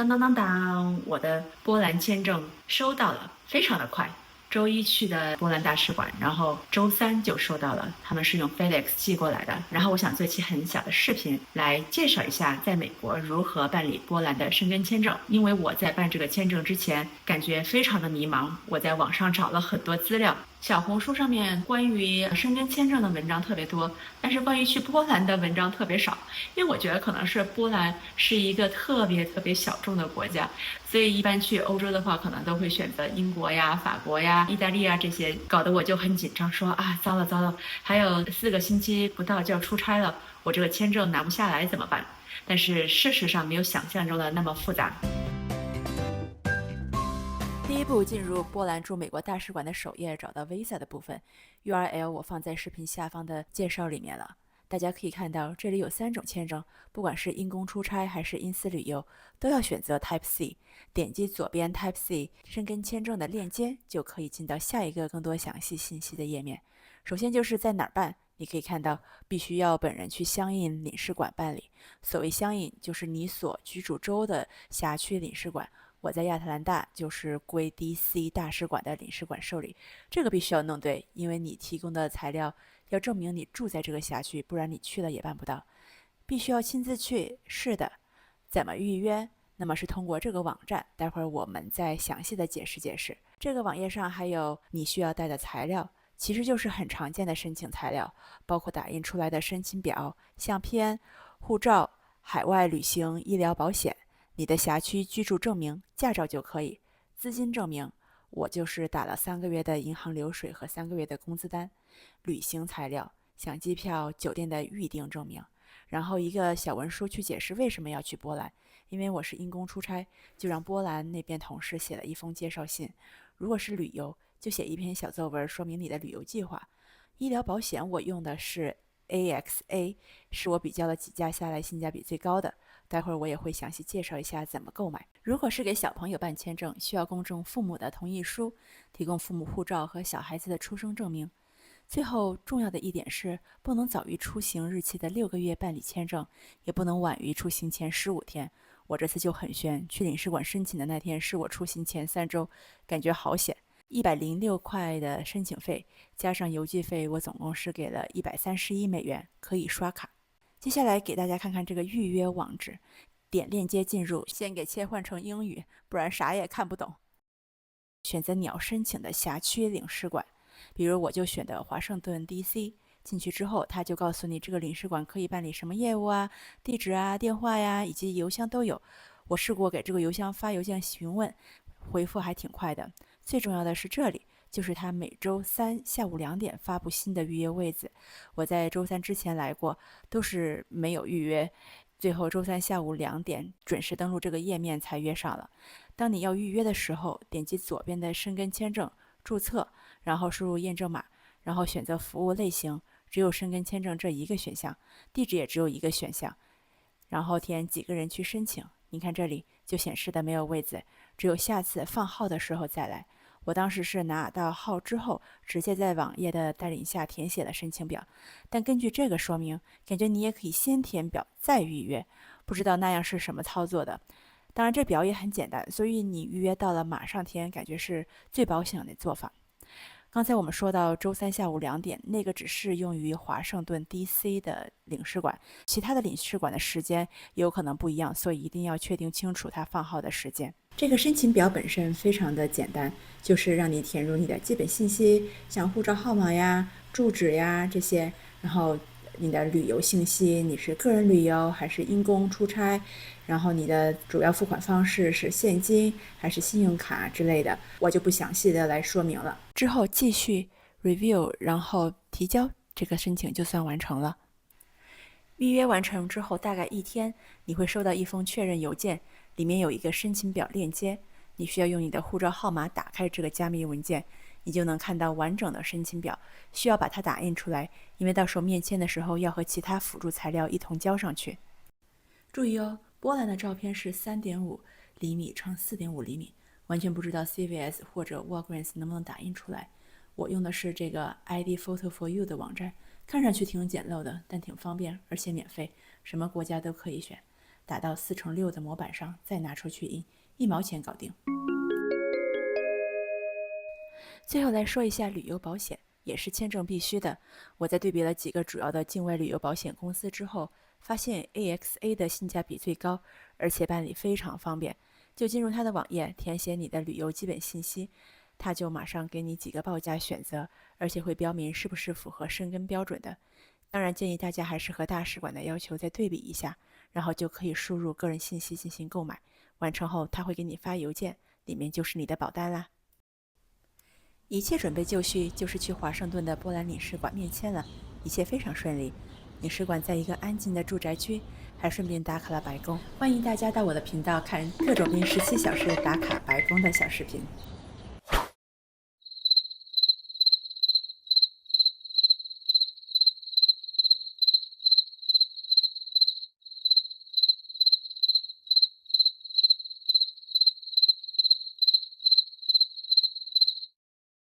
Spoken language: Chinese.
当当当当，我的波兰签证收到了，非常的快。周一去的波兰大使馆，然后周三就收到了，他们是用 FedEx 寄过来的。然后我想做一期很小的视频来介绍一下在美国如何办理波兰的申根签证，因为我在办这个签证之前感觉非常的迷茫，我在网上找了很多资料，小红书上面关于申根签证的文章特别多，但是关于去波兰的文章特别少，因为我觉得可能是波兰是一个特别小众的国家，所以一般去欧洲的话，可能都会选择英国呀、法国呀、意大利啊这些，搞得我就很紧张，说啊，糟了糟了，还有4个星期不到就要出差了，我这个签证拿不下来怎么办？但是事实上没有想象中的那么复杂。第一步，进入波兰驻美国大使馆的首页，找到 Visa 的部分 URL， 我放在视频下方的介绍里面了。大家可以看到，这里有3种签证，不管是因公出差还是因私旅游，都要选择 Type C。点击左边 Type C 申根签证的链接，就可以进到下一个更多详细信息的页面。首先就是在哪儿办，你可以看到必须要本人去相应领事馆办理。所谓相应，就是你所居住州的辖区领事馆。我在亚特兰大，就是归 DC 大使馆的领事馆受理，这个必须要弄对，因为你提供的材料要证明你住在这个辖区，不然你去了也办不到。必须要亲自去，是的。怎么预约？那么是通过这个网站，待会儿我们再详细的解释解释。这个网页上还有你需要带的材料，其实就是很常见的申请材料，包括打印出来的申请表、相片、护照、海外旅行医疗保险、你的辖区居住证明、驾照就可以。资金证明，我就是打了3个月的银行流水和3个月的工资单。旅行材料，像机票、酒店的预订证明。然后一个小文书去解释为什么要去波兰，因为我是因公出差，就让波兰那边同事写了一封介绍信。如果是旅游，就写一篇小作文说明你的旅游计划。医疗保险我用的是 AXA， 是我比较了几家下来性价比最高的。待会儿我也会详细介绍一下怎么购买。如果是给小朋友办签证，需要公证父母的同意书，提供父母护照和小孩子的出生证明。最后重要的一点是，不能早于出行日期的6个月办理签证，也不能晚于出行前15天。我这次就很悬，去领事馆申请的那天是我出行前3周，感觉好险。106块的申请费加上邮寄费，我总共是给了$131，可以刷卡。接下来给大家看看这个预约网址，点链接进入，先给切换成英语，不然啥也看不懂。选择你要申请的辖区领事馆，比如我就选的华盛顿 DC。进去之后，他就告诉你这个领事馆可以办理什么业务啊，地址啊、电话呀，以及邮箱都有。我试过给这个邮箱发邮件询问，回复还挺快的。最重要的是这里，就是他每周3下午2点发布新的预约位子。我在周3之前来过，都是没有预约，最后周3下午2点准时登录这个页面才约上了。当你要预约的时候，点击左边的申根签证注册，然后输入验证码，然后选择服务类型，只有申根签证这一个选项，地址也只有一个选项，然后填几个人去申请。你看这里就显示的没有位子，只有下次放号的时候再来。我当时是拿到号之后，直接在网页的带领下填写了申请表，但根据这个说明，感觉你也可以先填表再预约，不知道那样是什么操作的。当然这表也很简单，所以你预约到了马上填，感觉是最保险的做法。刚才我们说到周3下午2点，那个只适用于华盛顿 DC 的领事馆，其他的领事馆的时间也有可能不一样，所以一定要确定清楚它放号的时间。这个申请表本身非常的简单，就是让你填入你的基本信息，像护照号码呀、住址呀这些，然后你的旅游信息，你是个人旅游还是因公出差，然后你的主要付款方式是现金还是信用卡之类的，我就不详细的来说明了。之后继续 review， 然后提交，这个申请就算完成了。预约完成之后，大概1天，你会收到一封确认邮件，里面有一个申请表链接，你需要用你的护照号码打开这个加密文件，你就能看到完整的申请表，需要把它打印出来，因为到时候面签的时候要和其他辅助材料一同交上去。注意哦，波兰的照片是3.5厘米乘4.5厘米，完全不知道 CVS 或者 Walgreens 能不能打印出来。我用的是这个 ID Photo for You 的网站，看上去挺简陋的，但挺方便，而且免费，什么国家都可以选。打到4×6的模板上，再拿出去印，1毛钱搞定。最后来说一下旅游保险，也是签证必须的。我在对比了几个主要的境外旅游保险公司之后，发现 AXA 的性价比最高，而且办理非常方便。就进入它的网页，填写你的旅游基本信息，它就马上给你几个报价选择，而且会标明是不是符合申根标准的。当然建议大家还是和大使馆的要求再对比一下，然后就可以输入个人信息进行购买。完成后他会给你发邮件，里面就是你的保单啦。一切准备就绪，就是去华盛顿的波兰领事馆面签了，一切非常顺利。领事馆在一个安静的住宅区，还顺便打卡了白宫。欢迎大家到我的频道看各种因17小时打卡白宫的小视频。